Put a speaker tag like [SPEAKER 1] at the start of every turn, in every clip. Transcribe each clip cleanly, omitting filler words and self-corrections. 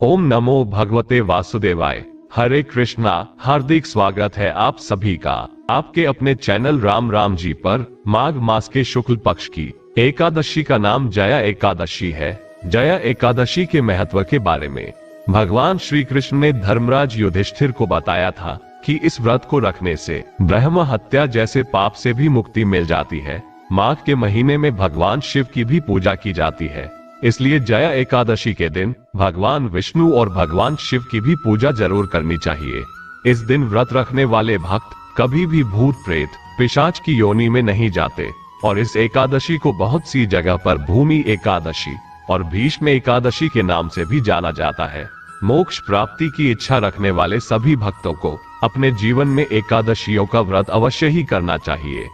[SPEAKER 1] ओम नमो भगवते वासुदेवाय। हरे कृष्णा। हार्दिक स्वागत है आप सभी का आपके अपने चैनल राम राम जी पर। माघ मास के शुक्ल पक्ष की एकादशी का नाम जया एकादशी है। जया एकादशी के महत्व के बारे में भगवान श्री कृष्ण ने धर्मराज युधिष्ठिर को बताया था कि इस व्रत को रखने से ब्रह्म हत्या जैसे पाप से भी मुक्ति मिल जाती है। माघ के महीने में भगवान शिव की भी पूजा की जाती है, इसलिए जया एकादशी के दिन भगवान विष्णु और भगवान शिव की भी पूजा जरूर करनी चाहिए। इस दिन व्रत रखने वाले भक्त कभी भी भूत प्रेत पिशाच की योनि में नहीं जाते और इस एकादशी को बहुत सी जगह पर भूमि एकादशी और भीष्म एकादशी के नाम से भी जाना जाता है। मोक्ष प्राप्ति की इच्छा रखने वाले सभी भक्तों को अपने जीवन में एकादशियों का व्रत अवश्य ही करना चाहिए।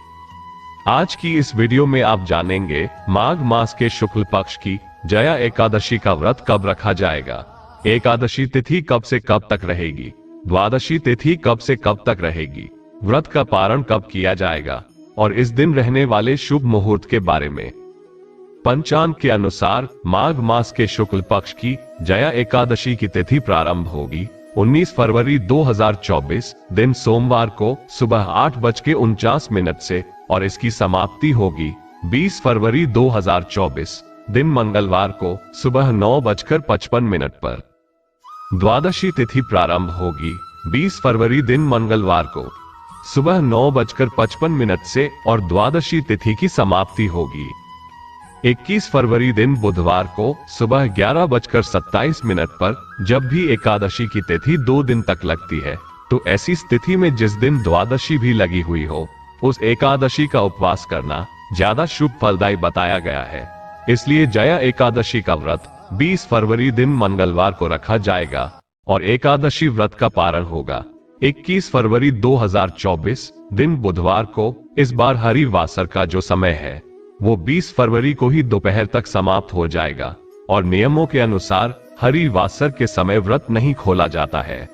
[SPEAKER 1] आज की इस वीडियो में आप जानेंगे माघ मास के शुक्ल पक्ष की जया एकादशी का व्रत कब रखा जाएगा, एकादशी तिथि कब से कब तक रहेगी, द्वादशी तिथि कब से कब तक रहेगी, व्रत का पारण कब किया जाएगा और इस दिन रहने वाले शुभ मुहूर्त के बारे में। पंचांग के अनुसार माघ मास के शुक्ल पक्ष की जया एकादशी की तिथि प्रारंभ होगी 19 फरवरी 2024 दिन सोमवार को सुबह 8:49 से और इसकी समाप्ति होगी 20 फरवरी 2024 दिन मंगलवार को सुबह 9:55 पर। द्वादशी तिथि प्रारंभ होगी 20 फरवरी दिन मंगलवार को सुबह 9:55 से और द्वादशी तिथि की समाप्ति होगी 21 फरवरी दिन बुधवार को सुबह 11:27 पर। जब भी एकादशी की तिथि 2 दिन तक लगती है तो ऐसी स्थिति में जिस दिन द्वादशी भी लगी हुई हो उस एकादशी का उपवास करना ज्यादा शुभ फलदायी बताया गया है। इसलिए जया एकादशी का व्रत 20 फरवरी दिन मंगलवार को रखा जाएगा और एकादशी व्रत का पारण होगा 21 फरवरी 2024 दिन बुधवार को। इस बार हरिवासर का जो समय है वो 20 फरवरी को ही दोपहर तक समाप्त हो जाएगा और नियमों के अनुसार हरिवासर के समय व्रत नहीं खोला जाता है।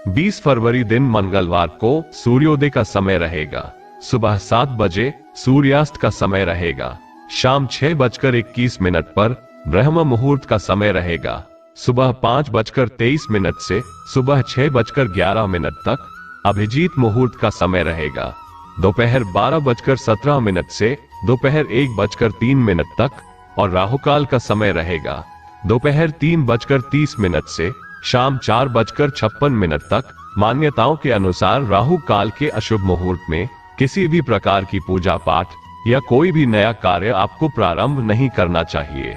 [SPEAKER 1] 20 फरवरी दिन मंगलवार को सूर्योदय का समय रहेगा, सुबह 7 बजे सूर्यास्त का समय रहेगा, शाम 6:21 पर ब्रह्म मुहूर्त का समय रहेगा, सुबह 5:23 से सुबह 6:11 तक अभिजीत मुहूर्त का समय रहेगा, दोपहर 12:17 से दोपहर 1:03 तक और राहुकाल का समय रहेगा, दोपहर 3:30 से शाम 4:56 तक। मान्यताओं के अनुसार राहु काल के अशुभ मुहूर्त में किसी भी प्रकार की पूजा पाठ या कोई भी नया कार्य आपको प्रारंभ नहीं करना चाहिए।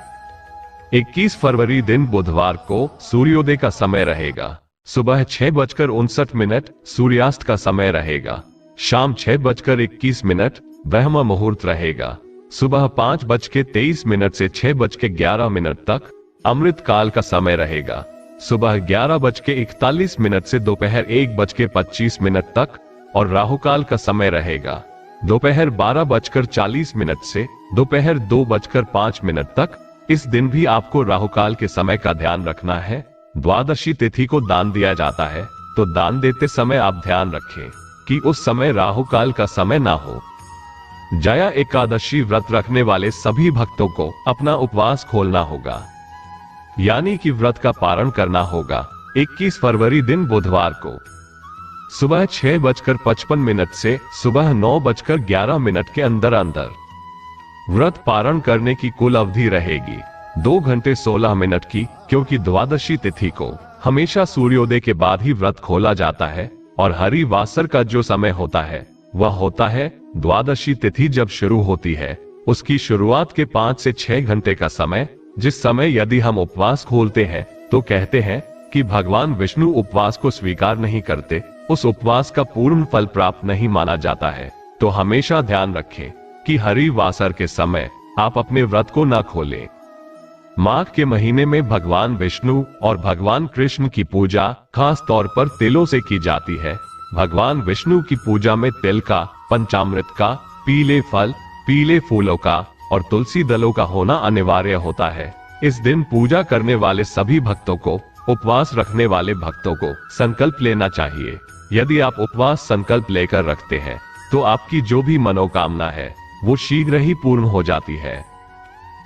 [SPEAKER 1] 21 फरवरी दिन बुधवार को सूर्योदय का समय रहेगा, सुबह 6:59 सूर्यास्त का समय रहेगा, शाम 6:21 ब्रह्म मुहूर्त रहेगा, सुबह 5:23 से 6:11 तक अमृत काल का समय रहेगा, सुबह 11:41 से दोपहर 1:25 तक और राहुकाल का समय रहेगा, दोपहर 12:40 से दोपहर 2:05 तक। इस दिन भी आपको राहुकाल के समय का ध्यान रखना है। द्वादशी तिथि को दान दिया जाता है तो दान देते समय आप ध्यान रखें कि उस समय राहुकाल का समय ना हो। जया एकादशी व्रत रखने वाले सभी भक्तों को अपना उपवास खोलना होगा, यानी कि व्रत का पारण करना होगा 21 फरवरी दिन बुधवार को सुबह 6:55 से सुबह 9:11 के अंदर अंदर। व्रत पारण करने की कुल अवधि रहेगी 2 घंटे 16 मिनट की, क्योंकि द्वादशी तिथि को हमेशा सूर्योदय के बाद ही व्रत खोला जाता है और हरिवासर का जो समय होता है वह होता है द्वादशी तिथि जब शुरू होती है उसकी शुरुआत के 5 से 6 घंटे का समय, जिस समय यदि हम उपवास खोलते हैं तो कहते हैं कि भगवान विष्णु उपवास को स्वीकार नहीं करते, उस उपवास का पूर्ण फल प्राप्त नहीं माना जाता है। तो हमेशा ध्यान रखें कि हरिवासर के समय आप अपने व्रत को न खोलें। माघ के महीने में भगवान विष्णु और भगवान कृष्ण की पूजा खास तौर पर तिलों से की जाती है। भगवान विष्णु की पूजा में तिल का, पंचामृत का, पीले फल, पीले फूलों का और तुलसी दलों का होना अनिवार्य होता है। इस दिन पूजा करने वाले सभी भक्तों को, उपवास रखने वाले भक्तों को संकल्प लेना चाहिए। यदि आप उपवास संकल्प लेकर रखते हैं तो आपकी जो भी मनोकामना है वो शीघ्र ही पूर्ण हो जाती है।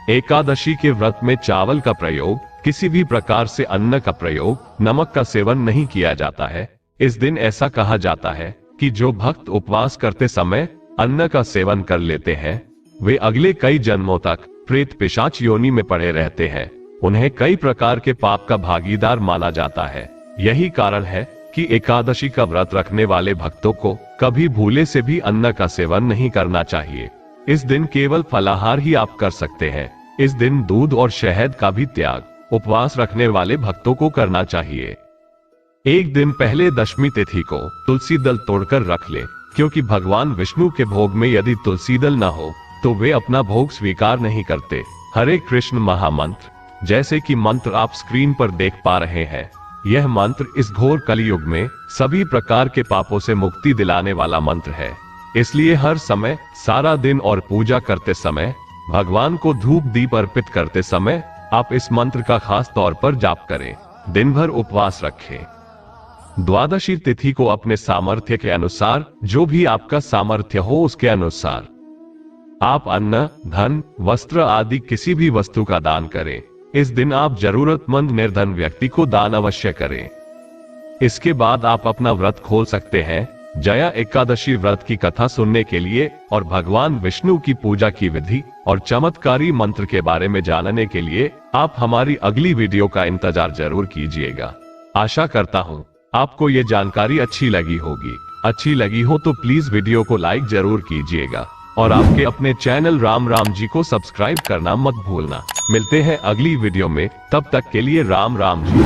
[SPEAKER 1] एकादशी के व्रत में चावल का प्रयोग किसी भी प्रकार से अन्न का प्रयोग, नमक का सेवन नहीं किया जाता है। इस दिन ऐसा कहा जाता है कि जो भक्त उपवास करते समय अन्न का सेवन कर लेते हैं, वे अगले कई जन्मों तक प्रेत पिशाच योनि में पड़े रहते हैं। उन्हें कई प्रकार के पाप का भागीदार माना जाता है। यही कारण है कि एकादशी का व्रत रखने वाले भक्तों को कभी भूले से भी अन्न का सेवन नहीं करना चाहिए। इस दिन केवल फलाहार ही आप कर सकते हैं। इस दिन दूध और शहद का भी त्याग उपवास रखने वाले भक्तों को करना चाहिए। एक दिन पहले दशमी तिथि को तुलसी दल तोड़कर रख ले, क्योंकि भगवान विष्णु के भोग में यदि तुलसी दल न हो तो वे अपना भोग स्वीकार नहीं करते। हरे कृष्ण महामंत्र, जैसे कि मंत्र आप स्क्रीन पर देख पा रहे हैं, यह मंत्र इस घोर कलयुग में सभी प्रकार के पापों से मुक्ति दिलाने वाला मंत्र है। इसलिए हर समय, सारा दिन और पूजा करते समय, भगवान को धूप दीप अर्पित करते समय आप इस मंत्र का खास तौर पर जाप करें। दिन भर उपवास रखें। द्वादशी तिथि को अपने सामर्थ्य के अनुसार, जो भी आपका सामर्थ्य हो उसके अनुसार, आप अन्न, धन, वस्त्र आदि किसी भी वस्तु का दान करें। इस दिन आप जरूरतमंद निर्धन व्यक्ति को दान अवश्य करें। इसके बाद आप अपना व्रत खोल सकते हैं। जया एकादशी व्रत की कथा सुनने के लिए और भगवान विष्णु की पूजा की विधि और चमत्कारी मंत्र के बारे में जानने के लिए आप हमारी अगली वीडियो का इंतजार जरूर कीजिएगा। आशा करता हूँ आपको ये जानकारी अच्छी लगी होगी। अच्छी लगी हो तो प्लीज वीडियो को लाइक जरूर कीजिएगा और आपके अपने चैनल राम राम जी को सब्सक्राइब करना मत भूलना। मिलते हैं अगली वीडियो में, तब तक के लिए राम राम जी।